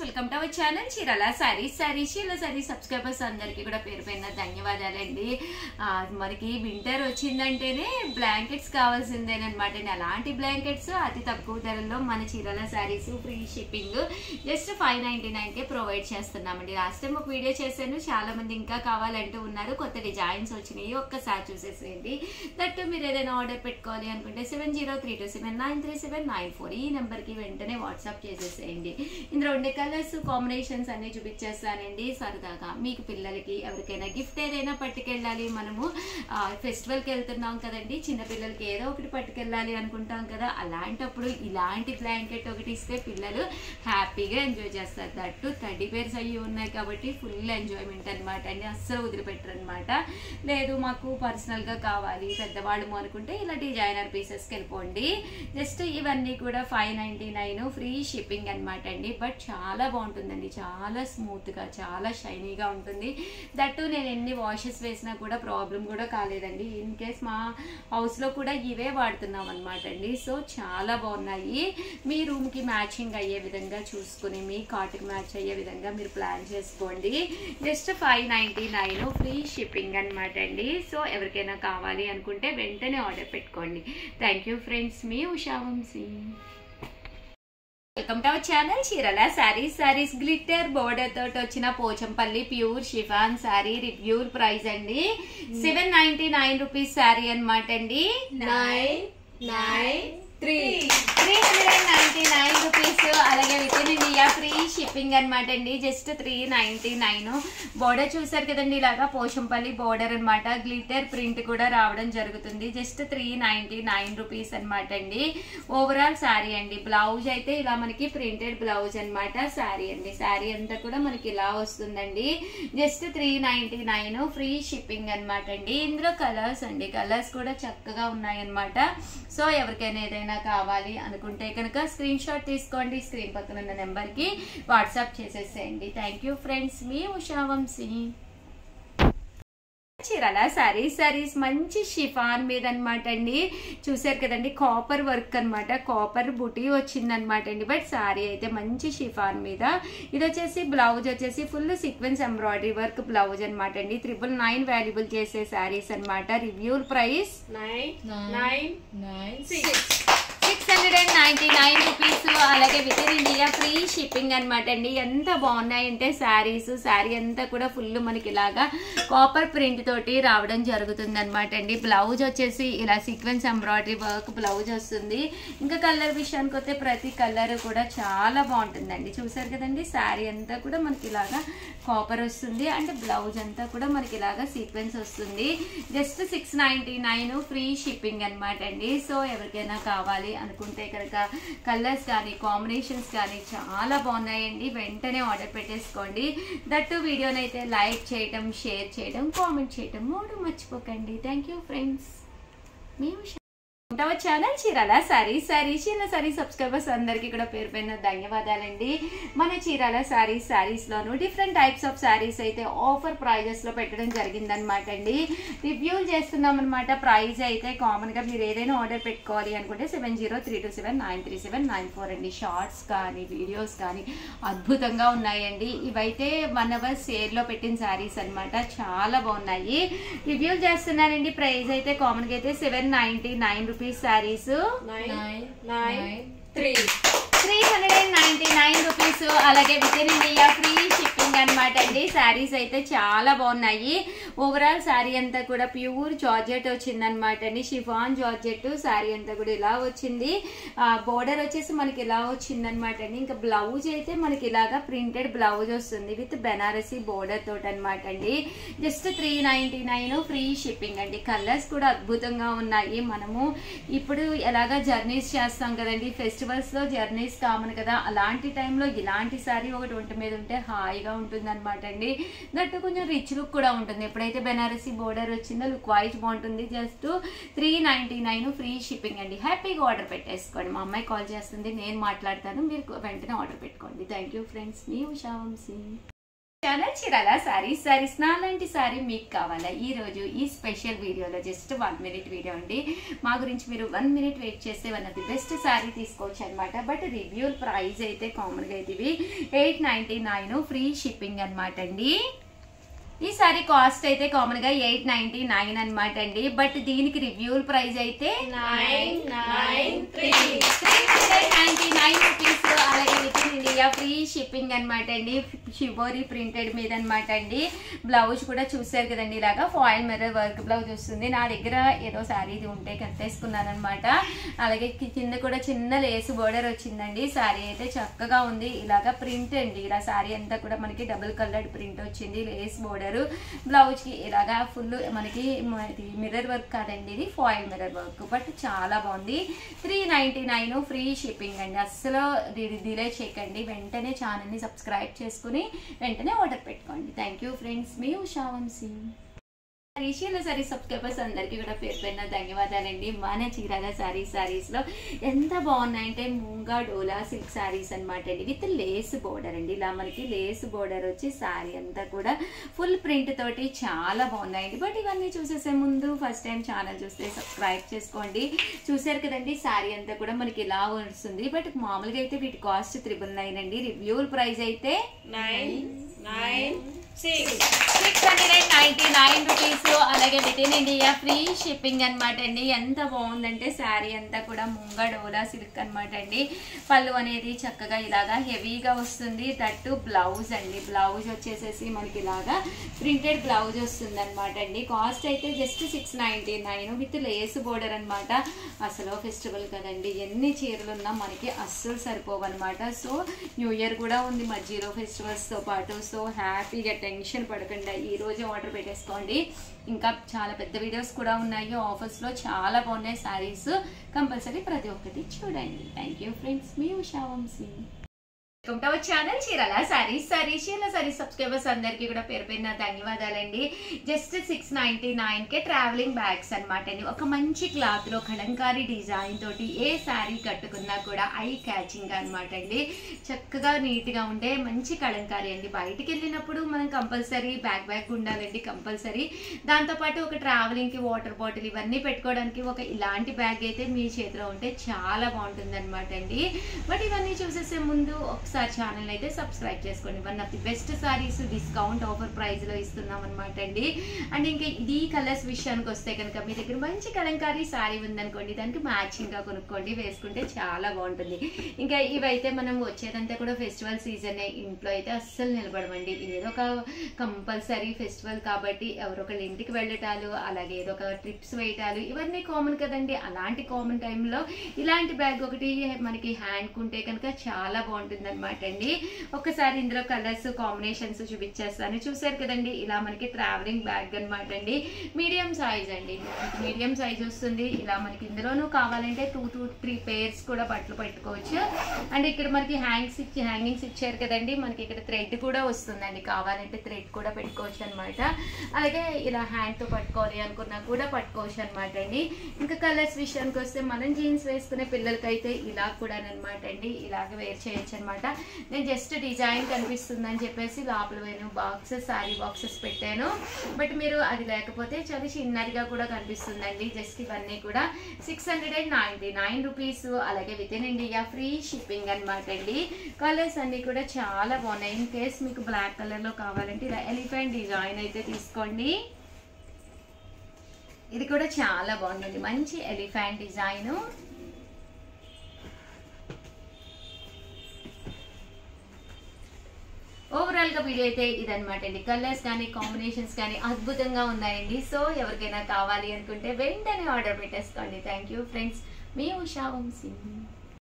Welcome to our channel Chirala saris Chirala sarees subscribers అందరికీ కూడా పేరు పైన ధన్యవాదాలండి. మనకి వింటర్ వచ్చిందంటేనే బ్లాంకెట్స్ కావాల్సిందేనమాట. అలాంటి బ్లాంకెట్స్ అతి తక్కువ ధరలో మన Chirala saris free shipping just 599కే ప్రొవైడ్ చేస్తున్నామండి. లాస్ట్ టైం ఒక వీడియో చేశాను, చాలా మంది ఇంకా కావాలంటూ ఉన్నారు. కొత్త డిజైన్స్ వచ్చినాయి, ఒక్కసారి చూసేసేయండి. దట్టు మీరు ఏదైనా ఆర్డర్ పెట్టుకోవాలి అనుకుంటే 703279937994 ఈ నెంబర్కి వెంటనే వాట్సాప్ చేసేసేయండి. ఇందులో ఉండే కలర్స్ కాంబినేషన్స్ అన్ని చూపించేస్తానండి. సరదాగా మీకు పిల్లలకి ఎవరికైనా గిఫ్ట్ ఏదైనా పట్టుకెళ్ళాలి, మనము ఫెస్టివల్కి వెళ్తున్నాం కదండి, చిన్నపిల్లలకి ఏదో ఒకటి పట్టుకెళ్ళాలి అనుకుంటాం కదా, అలాంటప్పుడు ఇలాంటి బ్లాంకెట్ ఒకటి ఇస్తే పిల్లలు హ్యాపీగా ఎంజాయ్ చేస్తారు. దట్టు థర్డీ పేర్స్ అయ్యి ఉన్నాయి కాబట్టి ఫుల్ ఎంజాయ్మెంట్ అనమాట అండి, అస్సలు వదిలిపెట్టరు అనమాట. లేదు మాకు పర్సనల్గా కావాలి పెద్దవాళ్ళము అనుకుంటే ఇలా డిజైనర్ పీసెస్కి వెళ్ళిపోండి. జస్ట్ ఇవన్నీ కూడా 599 ఫ్రీ షిప్పింగ్ అనమాట అండి. బట్ చాలా బాగుంటుందండి, చాలా స్మూత్గా చాలా షైనీగా ఉంటుంది. దట్టు నేను ఎన్ని వాషెస్ వేసినా కూడా ప్రాబ్లం కూడా కాలేదండి. ఇన్ కేస్ మా హౌస్లో కూడా ఇవే వాడుతున్నాం అనమాట అండి. సో చాలా బాగున్నాయి. మీ రూమ్కి మ్యాచింగ్ అయ్యే విధంగా చూసుకుని మీ కాట్కి మ్యాచ్ అయ్యే విధంగా మీరు ప్లాన్ చేసుకోండి. జస్ట్ 599 ఫ్రీ షిప్పింగ్ అనమాట అండి. సో ఎవరికైనా కావాలి అనుకుంటే వెంటనే ఆర్డర్ పెట్టుకోండి. థ్యాంక్ యూ ఫ్రెండ్స్, మీ Usha Vamshi. Welcome to our channel Chirala sarees glitter border తోటి వచ్చిన Pochampalli pure chiffon saree review price అండి 799 రూపీస్ సారీ అనమాట అండి. 399 రూపీస్. అలాగే with in India free shipping అనమాట అండి. జస్ట్ 399. బోర్డర్ చూసారు కదండి, ఇలాగా పోచంపల్లి బోర్డర్ అనమాట. గ్లిటర్ ప్రింట్ కూడా రావడం జరుగుతుంది. జస్ట్ 399 రూపీస్ అనమాట అండి. ఓవరాల్ శారీ అండి. బ్లౌజ్ అయితే ఇలా మనకి ప్రింటెడ్ బ్లౌజ్ అనమాట. శారీ అండి, శారీ అంతా కూడా మనకి ఇలా వస్తుందండి. జస్ట్ 399 ఫ్రీ షిప్పింగ్ అనమాట అండి. ఇందులో కలర్స్ అండి, కలర్స్ కూడా చక్కగా ఉన్నాయన్నమాట. సో ఎవరికైనా ఏదైనా కావాలి అనుకుంటే కనుక స్క్రీన్ షాట్ తీసుకోండి, స్క్రీన్ పక్కన ఉన్న నెంబర్కి వాట్సాప్ చేసేసేయండి. థ్యాంక్ యూ ఫ్రెండ్స్, మీ ఉషా వంశీ. చీరాల సారీస్ మంచి షిఫాన్ మీద అనమాట అండి. చూసారు కదండి, కాపర్ వర్క్ అనమాట, కాపర్ బుటీ వచ్చింది అనమాట అండి. బట్ సారీ అయితే మంచి షిఫాన్ మీద. ఇది వచ్చేసి బ్లౌజ్ వచ్చేసి full sequence embroidery work blouse అనమాట అండి. 999 వాల్యుబుల్ చేసే సారీస్ అనమాట. Review price 699 rupees. అలాగే with in India free shipping అనమాట అండి. ఎంత బాగున్నాయంటే శారీస్, శారీ అంతా కూడా ఫుల్ మనకి ఇలాగా కాపర్ ప్రింట్ తోటి రావడం జరుగుతుంది అనమాట అండి. బ్లౌజ్ వచ్చేసి ఇలా సీక్వెన్స్ ఎంబ్రాయిడరీ వర్క్ బ్లౌజ్ వస్తుంది. ఇంకా కలర్ విషయానికి వస్తే ప్రతి కలర్ కూడా చాలా బాగుంటుందండి. చూసారు కదండి, శారీ అంతా కూడా మనకి ఇలాగా కాపర్ వస్తుంది అండ్ బ్లౌజ్ అంతా కూడా మనకి ఇలాగా సీక్వెన్స్ వస్తుంది. జస్ట్ 699 ఫ్రీ షిప్పింగ్ అనమాట అండి. సో ఎవరికైనా కావాలి అనుకుంటే కనుక కలర్స్ కానీ కాంబినేషన్స్ కానీ చాలా బాగున్నాయండి. వెంటనే ఆర్డర్ పెట్టేసుకోండి. దట్టు వీడియోనైతే లైక్ చేయటం, షేర్ చేయడం, కామెంట్ చేయటం మూడు మర్చిపోకండి. Thank you friends, me channel Chirala sarees subscribers అందరికీ కూడా పేరు పైన ధన్యవాదాలండి. మన చీరాల సారీస్ లోను డిఫరెంట్ టైప్స్ ఆఫ్ సారీస్ అయితే ఆఫర్ ప్రైజెస్ లో పెట్టడం జరిగిందనమాట అండి. రివ్యూలు చేస్తున్నాం అనమాట. ప్రైజ్ అయితే కామన్ గా మీరు ఏదైనా ఆర్డర్ పెట్టుకోవాలి అనుకుంటే 703279937994 అండి. షార్ట్స్ కానీ వీడియోస్ కానీ అద్భుతంగా ఉన్నాయండి. ఇవైతే 1 అవర్ సేల్ లో పెట్టిన సారీస్ అనమాట, చాలా బాగున్నాయి. రివ్యూలు చేస్తున్నానండి. ప్రైజ్ అయితే కామన్ గా అయితే 799 రూపీస్ సారీస్ 399 రూపీస్. అలాగే with in India free shipping అనమాట అండి. శారీస్ అయితే చాలా బాగున్నాయి. ఓవరాల్ శారీ అంతా కూడా ప్యూర్ జార్జెట్ వచ్చింది అనమాట అండి. షిఫాన్ జార్జెట్ శారీ అంతా కూడా ఇలా వచ్చింది. బోర్డర్ వచ్చేసి మనకి ఇలా వచ్చింది అనమాట అండి. ఇంకా బ్లౌజ్ అయితే మనకి ఇలాగా ప్రింటెడ్ బ్లౌజ్ వస్తుంది విత్ బెనారసీ బోర్డర్ తోటి అనమాట అండి. జస్ట్ 399 ఫ్రీ షిప్పింగ్ అండి. కలర్స్ కూడా అద్భుతంగా ఉన్నాయి. మనము ఇప్పుడు ఎలాగా జర్నీస్ చేస్తాం కదండి, ఫెస్టివల్స్ లో జర్నీస్ కామన్ కదా, అలాంటి టైంలో ఇలాంటి శారీ ఒకటి ఒంటి మీద ఉంటే హాయిగా ఉంటుంది అనమాట అండి. దట్టు కొంచెం రిచ్ లుక్ కూడా ఉంటుంది. ఎప్పుడైతే బెనారసీ బోర్డర్ వచ్చిందో లుక్ వైజ్ బాగుంటుంది. జస్ట్ 399 ఫ్రీ షిప్పింగ్ అండి. హ్యాపీగా ఆర్డర్ పెట్టేసుకోండి. మా అమ్మాయి కాల్ చేస్తుంది, నేను మాట్లాడతాను, మీరు వెంటనే ఆర్డర్ పెట్టుకోండి. థ్యాంక్ యూ ఫ్రెండ్స్, మీ ఉషా వంశీ. ఛానల్ చీరాల సారీస్ నాలాంటి సారీ మీకు కావాలా? ఈ రోజు ఈ స్పెషల్ వీడియోలో జస్ట్ 1 minute వీడియో అండి. మా గురించి మీరు 1 minute వెయిట్ చేస్తే one of the best sorry తీసుకోవచ్చు అనమాట. బట్ రివ్యూ ప్రైస్ అయితే కామన్గా అయితే ఇవి 899 ఫ్రీ షిప్పింగ్ అనమాట అండి. ఈ సారీ కాస్ట్ అయితే కామన్ గా 899 అనమాట అండి. బట్ దీనికి రివ్యూ ప్రైస్ అయితే 399 రూపీస్. అలాగే with in India free shipping అనమాట అండి. షిబోరి ప్రింటెడ్ మీద అనమాట అండి. బ్లౌజ్ కూడా చూసారు కదండి, ఇలాగా ఫాయిల్ మిర్రర్ వర్క్ బ్లౌజ్ వస్తుంది. నా దగ్గర ఏదో సారీ ఇది ఉంటే కట్టేసుకున్నాను అనమాట. అలాగే కింద కూడా చిన్న లేస్ బోర్డర్ వచ్చిందండి. సారీ అయితే చక్కగా ఉంది. ఇలాగా ప్రింట్ అండి, ఇలా సారీ అంతా కూడా మనకి డబుల్ కలర్డ్ ప్రింట్ వచ్చింది. లేస్ బోర్డర్, బ్లౌజ్ కి ఇలాగా ఫుల్ మనకి మిర్రర్ వర్క్ కాదండి, ఇది ఫాయిల్ మిర్రర్ వర్క్. బట్ చాలా బాగుంది. 399 ఫ్రీ షిప్పింగ్ అండి. అస్సలు డిలే చేయకండి, వెంటనే ఛానల్ ని సబ్స్క్రైబ్ చేసుకుని వెంటనే ఆర్డర్ పెట్టుకోండి. థ్యాంక్ యూ ఫ్రెండ్స్, మీ ఉషా వంశీ. సారీ సబ్స్క్రైబర్స్ అందరికీ కూడా పేరు పైన ధన్యవాదాలండి. మన చీరాల సారీస్ లో ఎంత బాగున్నాయంటే మూంగా డోలా సిల్క్ సారీస్ అనమాట అండి. విత్ లేస్ బోర్డర్ అండి. ఇలా మనకి లేస్ బోర్డర్ వచ్చి సారీ అంతా కూడా ఫుల్ ప్రింట్ తోటి చాలా బాగున్నాయండి. బట్ ఇవన్నీ చూసేసే ముందు ఫస్ట్ టైం ఛానల్ చూస్తే సబ్స్క్రైబ్ చేసుకోండి. చూసారు కదండి, సారీ అంతా కూడా మనకి ఇలా వస్తుంది. బట్ మామూలుగా అయితే వీటి కాస్ట్ 999 అండి. రివ్యూ ప్రైస్ అయితే 699 రూపీస్. అలాగే with in India free shipping అనమాట అండి. ఎంత బాగుందంటే శారీ అంతా కూడా ముంగా డోలా సిల్క్ అనమాట అండి. పళ్ళు అనేది చక్కగా ఇలాగా హెవీగా వస్తుంది. దట్టు బ్లౌజ్ అండి. బ్లౌజ్ వచ్చేసేసి మనకి ఇలాగా ప్రింటెడ్ బ్లౌజ్ వస్తుంది అనమాట అండి. కాస్ట్ అయితే జస్ట్ 699 విత్ లేస్ బోర్డర్ అనమాట. అసలు ఫెస్టివల్ కదండి, ఎన్ని చీరలు ఉన్నా మనకి అస్సలు సరిపోవు అనమాట. సో న్యూ ఇయర్ కూడా ఉంది మధ్యలో ఫెస్టివల్స్ తో పాటు. సో హ్యాపీగా టెన్షన్ పడకుండా ఈ రోజు ఆర్డర్ పెట్టేసుకోండి. ఇంకా చాలా పెద్ద వీడియోస్ కూడా ఉన్నాయి. ఆఫర్స్ లో చాలా బాగున్నాయి సారీస్. కంపల్సరీ ప్రతి ఒక్కటి చూడండి. థ్యాంక్ యూ ఫ్రెండ్స్, మీ ఉషా వంశీ. ఛానల్ చీరాల సారీస్ సబ్స్క్రైబర్స్ అందరికీ కూడా పేరు పేరున ధన్యవాదాలండి. జస్ట్ 699 కే ట్రావెలింగ్ బ్యాగ్స్ అనమాట అండి. ఒక మంచి క్లాత్ లో కలంకారీ డిజైన్ తోటి ఏ శారీ కట్టుకున్నా కూడా ఐ క్యాచింగ్ అనమాట అండి. చక్కగా నీట్ గా ఉండే మంచి కలంకారీ అండి. బయటికి వెళ్ళినప్పుడు మనం కంపల్సరీ బ్యాగ్ ఉండాలండి, కంపల్సరీ. దాంతోపాటు ఒక ట్రావెలింగ్ కి వాటర్ బాటిల్ ఇవన్నీ పెట్టుకోవడానికి ఒక ఇలాంటి బ్యాగ్ అయితే మీ చేతిలో ఉంటే చాలా బాగుంటుంది అనమాట అండి. బట్ ఇవన్నీ చూసేసే ముందు ఒకసారి ఛానల్ అయితే సబ్స్క్రైబ్ చేసుకోండి. One of the best saris discount offer price లో ఇస్తున్నాం అనమాట అండి. అండ్ ఇంకా ఇది కలర్స్ విషయానికి వస్తే కనుక మీ దగ్గర మంచి కలంకారీ సారీ ఉందనుకోండి, దానికి మ్యాచింగ్ గా కొనుక్కోండి, వేసుకుంటే చాలా బాగుంటుంది. ఇంకా ఇవైతే మనం వచ్చేదంతా కూడా ఫెస్టివల్ సీజన్, ఇంట్లో అయితే అస్సలు నిలబడమండి. ఏదో ఒక కంపల్సరీ ఫెస్టివల్ కాబట్టి ఎవరొకళ్ళ ఇంటికి వెళ్ళటాలు, అలాగే ఏదో ఒక ట్రిప్స్ వేయటాలు ఇవన్నీ కామన్ కదండి. అలాంటి కామన్ టైంలో ఇలాంటి బ్యాగ్ ఒకటి మనకి హ్యాండ్ కుంటే కనుక చాలా బాగుంటుంది అనమాట అండి. ఒకసారి ఇందులో కలర్స్ కాంబినేషన్స్ చూపించేస్తాను. చూసారు కదండి, ఇలా మనకి ట్రావెలింగ్ బ్యాగ్ అనమాట అండి. మీడియం సైజ్ అండి, మీడియం సైజ్ వస్తుంది. ఇలా మనకి ఇందులోనూ కావాలంటే 2 to 3 పేర్స్ కూడా బట్టలు పెట్టుకోవచ్చు. అండ్ ఇక్కడ మనకి హ్యాంగింగ్స్ ఇచ్చారు కదండి, మనకి ఇక్కడ థ్రెడ్ కూడా వస్తుందండి. కావాలంటే థ్రెడ్ కూడా పెట్టుకోవచ్చు అనమాట. అలాగే ఇలా హ్యాండ్ తో పట్టుకోవాలి అనుకున్నా కూడా పట్టుకోవచ్చు అనమాట అండి. ఇంకా కలర్స్ విషయానికి వస్తే మనం జీన్స్ వేసుకునే పిల్లలకైతే ఇలా కూడా అనమాట అండి, ఇలాగ వేర్ చేయొచ్చు అనమాట. నేను జస్ట్ డిజైన్ కనిపిస్తుందని చెప్పేసి లోపల బాక్సెస్, సారీ బాక్సెస్ పెట్టాను. బట్ మీరు అది లేకపోతే చాలా చిన్నదిగా కూడా కనిపిస్తుందండి. జస్ట్ ఇవన్నీ కూడా 699 రూపీస్. అలాగే with in India free shipping అనమాట అండి. కలర్స్ అన్ని కూడా చాలా బాగున్నాయి. ఇన్ కేస్ మీకు బ్లాక్ కలర్ లో కావాలంటే ఇలా ఎలిఫెంట్ డిజైన్ అయితే తీసుకోండి. ఇది కూడా చాలా బాగుందండి, మంచి ఎలిఫెంట్ డిజైన్. ఓవరాల్ గా వీడియో అయితే ఇదనమాట అండి. కలర్స్ కానీ కాంబినేషన్స్ కానీ అద్భుతంగా ఉన్నాయండి. సో ఎవరికైనా కావాలి అనుకుంటే వెంటనే ఆర్డర్ పెట్టేసుకోండి. థ్యాంక్ యూ ఫ్రెండ్స్, మీ ఉషా వంశీ.